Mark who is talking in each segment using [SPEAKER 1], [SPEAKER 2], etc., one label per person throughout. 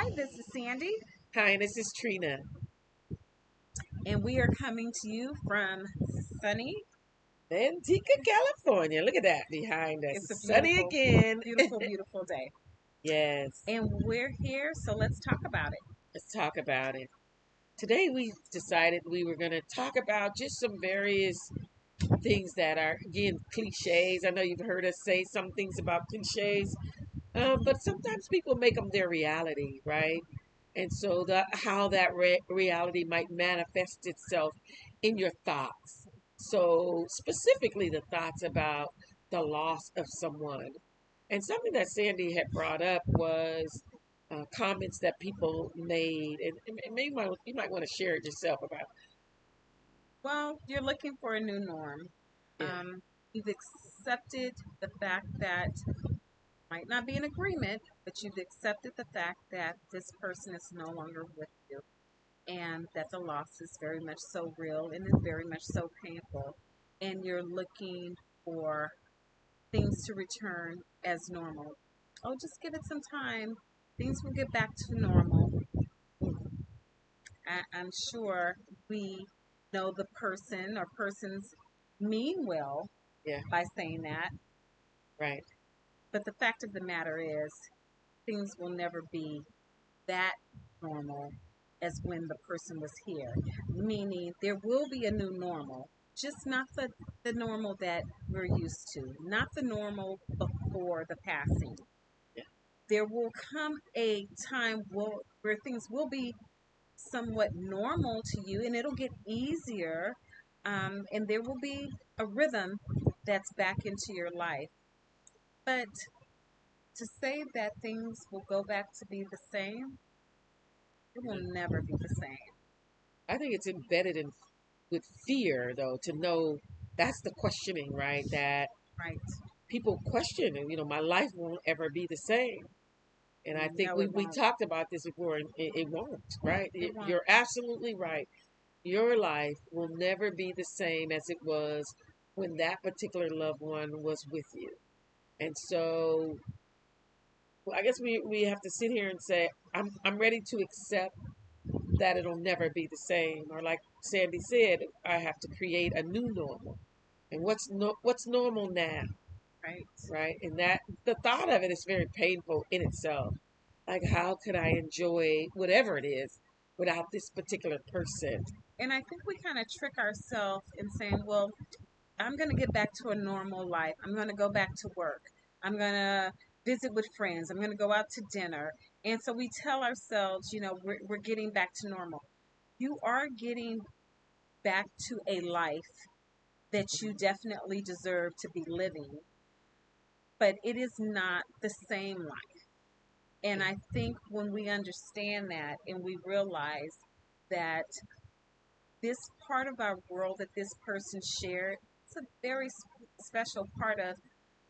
[SPEAKER 1] Hi, this is Sandy,
[SPEAKER 2] Hi, this is Trina.
[SPEAKER 1] and we are coming to you from sunny.
[SPEAKER 2] Manteka, California. Look at that behind us.
[SPEAKER 1] It's a
[SPEAKER 2] Sunny
[SPEAKER 1] beautiful,
[SPEAKER 2] again.
[SPEAKER 1] beautiful day.
[SPEAKER 2] Yes.
[SPEAKER 1] And we're here, so let's talk about it.
[SPEAKER 2] Let's talk about it. Today we decided we were going to talk about just some various things that are, again, cliches. I know you've heard us say some things about cliches, but sometimes people make them their reality, right? And so how that reality might manifest itself in your thoughts. So specifically the thoughts about the loss of someone. And something that Sandy had brought up was comments that people made, and maybe you might want to share it yourself about.
[SPEAKER 1] Well, you're looking for a new norm.
[SPEAKER 2] Yeah,
[SPEAKER 1] You've accepted the fact that might not be in agreement, but you've accepted the fact that this person is no longer with you, and that the loss is very much so real and is very much so painful. And you're looking for things to return as normal. Oh, just give it some time. Things will get back to normal. I'm sure we know the person or persons mean well
[SPEAKER 2] yeah,
[SPEAKER 1] by saying that.
[SPEAKER 2] right.
[SPEAKER 1] But the fact of the matter is, things will never be that normal as when the person was here. Meaning, there will be a new normal, just not the normal that we're used to, not the normal before the passing.
[SPEAKER 2] Yeah,
[SPEAKER 1] There will come a time where things will be somewhat normal to you and it'll get easier, and there will be a rhythm that's back into your life. But to say that things will go back to be the same, it will never be the same.
[SPEAKER 2] I think it's embedded in with fear, though, to know that's the questioning, right? That
[SPEAKER 1] Right.
[SPEAKER 2] people question, and my life won't ever be the same. And I think
[SPEAKER 1] No,
[SPEAKER 2] we,
[SPEAKER 1] it
[SPEAKER 2] we
[SPEAKER 1] won't.
[SPEAKER 2] talked about this before, and it won't, right?
[SPEAKER 1] It won't.
[SPEAKER 2] You're absolutely right. Your life will never be the same as it was when that particular loved one was with you. And so I guess we have to sit here and say, I'm ready to accept that it'll never be the same. Or like Sandy said, I have to create a new normal. And what's normal now,
[SPEAKER 1] Right.
[SPEAKER 2] right? And that the thought of it is very painful in itself. Like, how could I enjoy whatever it is without this particular person?
[SPEAKER 1] And I think we kind of trick ourselves in saying, well, I'm going to get back to a normal life. I'm going to go back to work. I'm going to visit with friends. I'm going to go out to dinner. And so we tell ourselves, we're getting back to normal. You are getting back to a life that you definitely deserve to be living, but it is not the same life. And I think when we understand that and we realize that this part of our world that this person shared, it's a very special part of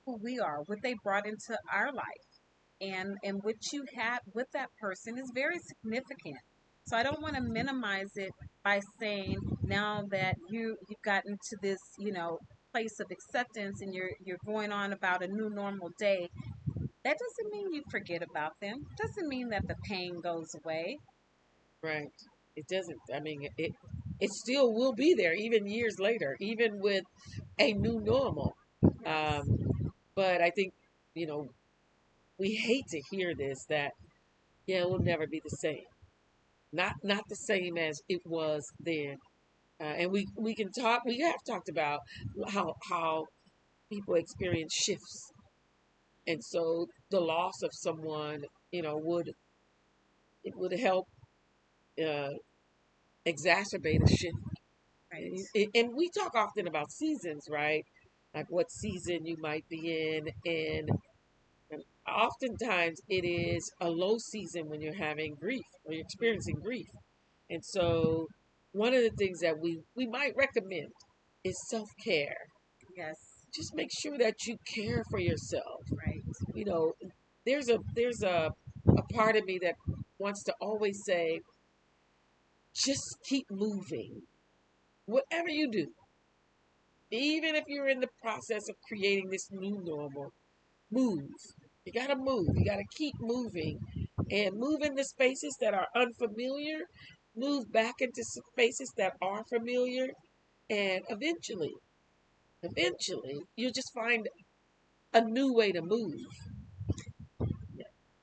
[SPEAKER 1] who we are, what they brought into our life. And what you had with that person is very significant. So I don't want to minimize it by saying now that you've gotten to this, place of acceptance and you're going on about a new normal day. That doesn't mean you forget about them. Doesn't mean that the pain goes away.
[SPEAKER 2] Right. It doesn't. I mean, it still will be there even years later, even with a new normal.
[SPEAKER 1] Yes.
[SPEAKER 2] Um, but I think, you know, we hate to hear this that yeah, it will never be the same. Not the same as it was then. And we can talk. We have talked about how people experience shifts, and so the loss of someone, would it would help uh, exacerbate a shift.
[SPEAKER 1] Right.
[SPEAKER 2] And we talk often about seasons, right? Like what season you might be in, and oftentimes it is a low season when you're having grief or you're experiencing grief. And so one of the things that we might recommend is self-care.
[SPEAKER 1] Yes.
[SPEAKER 2] Just make sure that you care for yourself.
[SPEAKER 1] Right.
[SPEAKER 2] You know, there's a part of me that wants to always say, just keep moving. Whatever you do, even if you're in the process of creating this new normal, move. You gotta move. You gotta keep moving and move into spaces that are unfamiliar, move back into spaces that are familiar, and eventually, you'll just find a new way to move.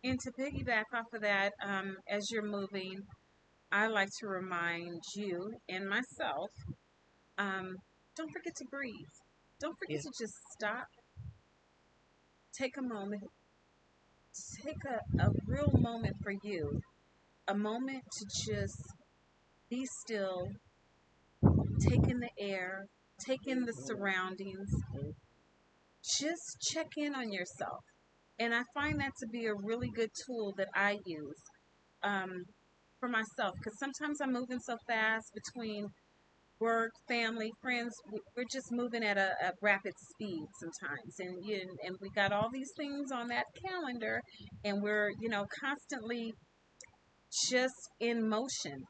[SPEAKER 1] And to piggyback off of that, as you're moving, I like to remind you and myself, don't forget to breathe. Don't forget to just stop, take a moment, take a real moment for you, a moment to just be still, take in the air, take in the surroundings, just check in on yourself. And I find that to be a really good tool that I use for myself, because sometimes I'm moving so fast between work, family, friends. We're just moving at a rapid speed sometimes, and we got all these things on that calendar, and we're constantly just in motion.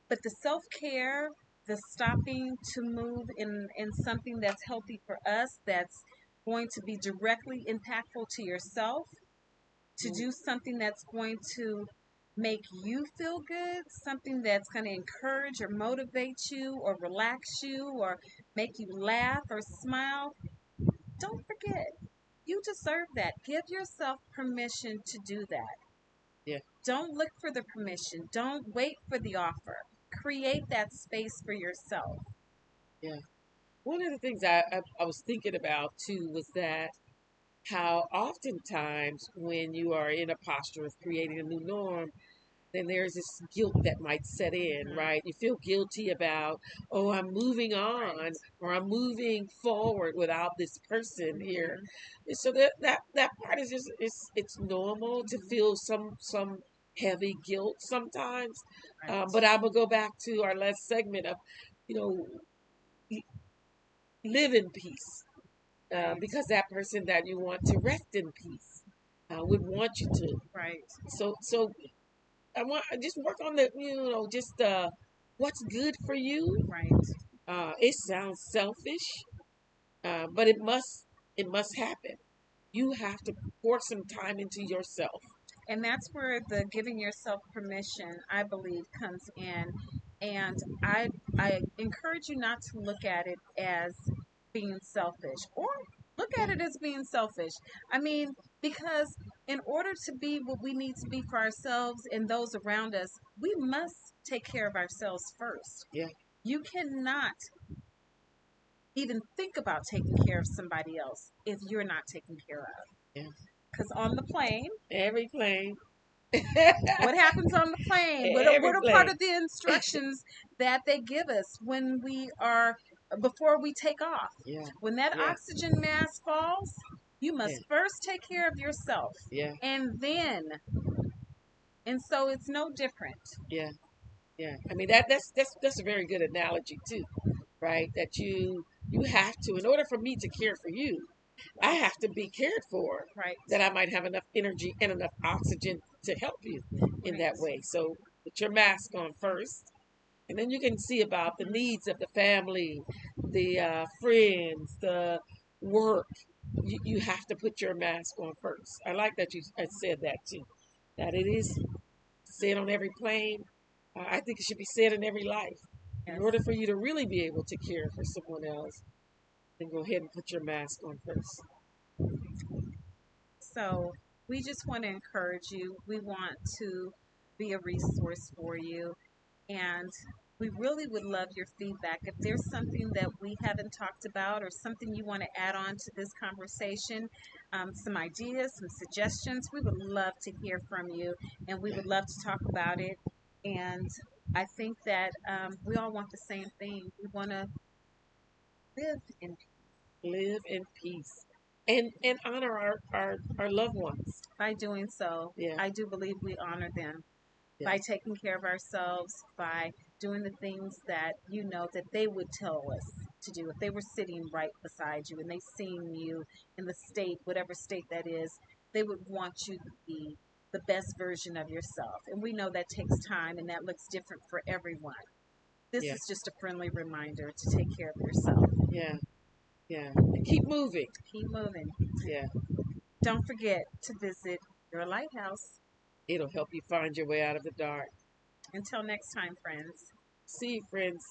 [SPEAKER 1] But the self care, the stopping to move in something that's healthy for us, that's going to be directly impactful to yourself, to do something that's going to make you feel good, something that's going to encourage or motivate you or relax you or make you laugh or smile. Don't forget, you deserve that. Give yourself permission to do that.
[SPEAKER 2] Yeah.
[SPEAKER 1] Don't look for the permission. Don't wait for the offer. Create that space for yourself.
[SPEAKER 2] Yeah. One of the things I was thinking about too was that how oftentimes when you are in a posture of creating a new norm, then there's this guilt that might set in, right? You feel guilty about, oh, I'm moving on, or I'm moving forward without this person here. And so that part is just it's normal to feel some heavy guilt sometimes. But I'm gonna go back to our last segment of, you know, live in peace, because that person that you want to rest in peace would want you to.
[SPEAKER 1] Right.
[SPEAKER 2] So I want just work on the just what's good for you.
[SPEAKER 1] Right.
[SPEAKER 2] It sounds selfish, but it must happen. You have to pour some time into yourself.
[SPEAKER 1] And that's where the giving yourself permission, I believe, comes in. And I encourage you not to look at it as being selfish, or look at it as being selfish. I mean, because in order to be what we need to be for ourselves and those around us, we must take care of ourselves first.
[SPEAKER 2] Yeah.
[SPEAKER 1] You cannot even think about taking care of somebody else if you're not taken care of.
[SPEAKER 2] Yeah.
[SPEAKER 1] Because on the plane,
[SPEAKER 2] Every plane.
[SPEAKER 1] what happens on the plane? What
[SPEAKER 2] Every
[SPEAKER 1] are part
[SPEAKER 2] plane.
[SPEAKER 1] of the instructions that they give us when we are before we take off?
[SPEAKER 2] Yeah.
[SPEAKER 1] When that
[SPEAKER 2] Yeah.
[SPEAKER 1] oxygen mask falls, you must
[SPEAKER 2] Yeah.
[SPEAKER 1] first take care of yourself,
[SPEAKER 2] Yeah.
[SPEAKER 1] and then, and so it's no different.
[SPEAKER 2] Yeah. Yeah. I mean that's a very good analogy too, right? That you have to, in order for me to care for you, I have to be cared for,
[SPEAKER 1] Right.
[SPEAKER 2] that I might have enough energy and enough oxygen to help you in
[SPEAKER 1] Right.
[SPEAKER 2] that way. So put your mask on first, and then you can see about the needs of the family, the friends, the work. You have to put your mask on first. I like that you said that too. That it is said on every plane. I think it should be said in every life. In
[SPEAKER 1] Yes.
[SPEAKER 2] order for you to really be able to care for someone else, then go ahead and put your mask on first.
[SPEAKER 1] So we just want to encourage you. We want to be a resource for you. And we really would love your feedback. If there's something that we haven't talked about or something you want to add on to this conversation, some ideas, some suggestions, we would love to hear from you, and we would love to talk about it. And I think that we all want the same thing. We want to live in peace.
[SPEAKER 2] Live in peace. And honor our loved ones.
[SPEAKER 1] By doing so,
[SPEAKER 2] Yeah.
[SPEAKER 1] I do believe we honor them.
[SPEAKER 2] Yeah.
[SPEAKER 1] By taking care of ourselves, by doing the things that you know that they would tell us to do. If they were sitting right beside you and they seen you in the state, whatever state that is, they would want you to be the best version of yourself. And we know that takes time and that looks different for everyone. This
[SPEAKER 2] Yeah.
[SPEAKER 1] is just a friendly reminder to take care of yourself.
[SPEAKER 2] Yeah. Yeah. And keep moving.
[SPEAKER 1] Keep moving.
[SPEAKER 2] Yeah.
[SPEAKER 1] Don't forget to visit Your lighthouse.
[SPEAKER 2] It'll help you find your way out of the dark.
[SPEAKER 1] Until next time, friends.
[SPEAKER 2] See you, friends.